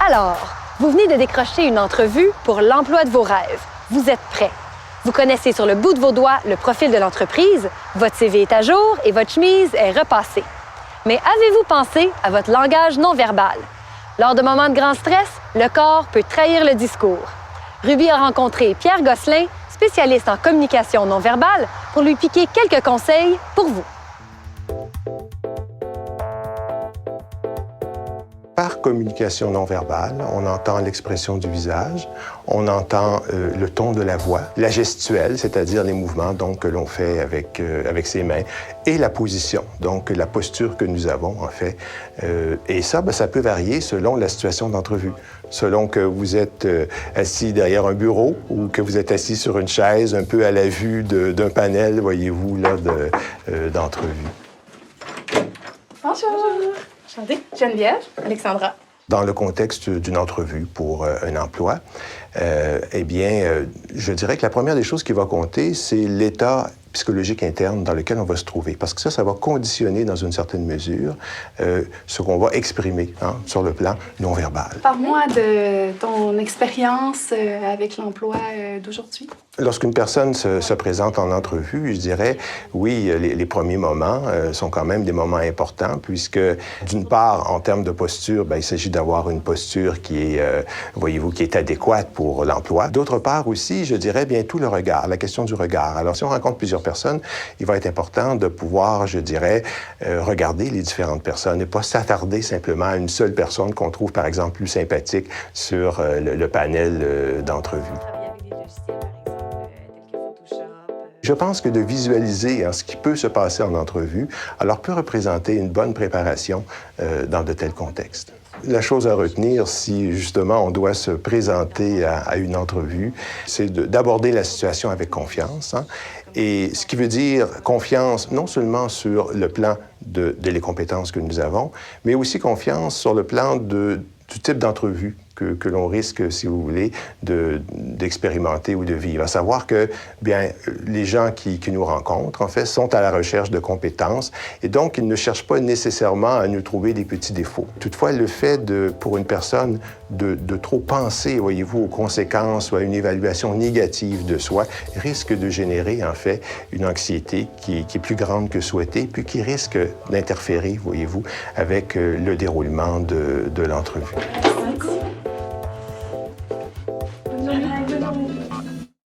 Alors, vous venez de décrocher une entrevue pour l'emploi de vos rêves. Vous êtes prêts. Vous connaissez sur le bout de vos doigts le profil de l'entreprise, votre CV est à jour et votre chemise est repassée. Mais avez-vous pensé à votre langage non verbal? Lors de moments de grand stress, le corps peut trahir le discours. Ruby a rencontré Pierre Gosselin, spécialiste en communication non verbale, pour lui piquer quelques conseils pour vous. Par communication non verbale, on entend l'expression du visage, on entend le ton de la voix, la gestuelle, c'est-à-dire les mouvements donc, que l'on fait avec ses mains, et la position, donc la posture que nous avons en fait. Et ça, ça peut varier selon la situation d'entrevue, selon que vous êtes assis derrière un bureau ou que vous êtes assis sur une chaise un peu à la vue d'un panel, voyez-vous, là, d'entrevue. Bonjour. Enchantée. Geneviève, Alexandra. Dans le contexte d'une entrevue pour un emploi, eh bien, je dirais que la première des choses qui va compter, c'est l'état psychologique interne dans lequel on va se trouver. Parce que ça va conditionner dans une certaine mesure ce qu'on va exprimer sur le plan non verbal. Parle-moi de ton expérience avec l'emploi d'aujourd'hui. Lorsqu'une personne se présente en entrevue, je dirais, oui, les premiers moments sont quand même des moments importants puisque, d'une part, en termes de posture, il s'agit d'avoir une posture qui est, voyez-vous, qui est adéquate pour l'emploi. D'autre part aussi, je dirais bien tout le regard, la question du regard. Alors, si on rencontre plusieurs personnes, il va être important de pouvoir, je dirais, regarder les différentes personnes et pas s'attarder simplement à une seule personne qu'on trouve, par exemple, plus sympathique sur le panel d'entrevue. Je pense que de visualiser ce qui peut se passer en entrevue, alors peut représenter une bonne préparation dans de tels contextes. La chose à retenir, si justement on doit se présenter à une entrevue, c'est d'aborder la situation avec confiance. Et ce qui veut dire confiance non seulement sur le plan de les compétences que nous avons, mais aussi confiance sur le plan du type d'entrevue que l'on risque, si vous voulez, d'expérimenter ou de vivre. À savoir que, bien, les gens qui nous rencontrent, en fait, sont à la recherche de compétences et donc ils ne cherchent pas nécessairement à nous trouver des petits défauts. Toutefois, le fait pour une personne de trop penser, voyez-vous, aux conséquences ou à une évaluation négative de soi risque de générer, en fait, une anxiété qui est plus grande que souhaitée puis qui risque d'interférer, voyez-vous, avec le déroulement de l'entrevue.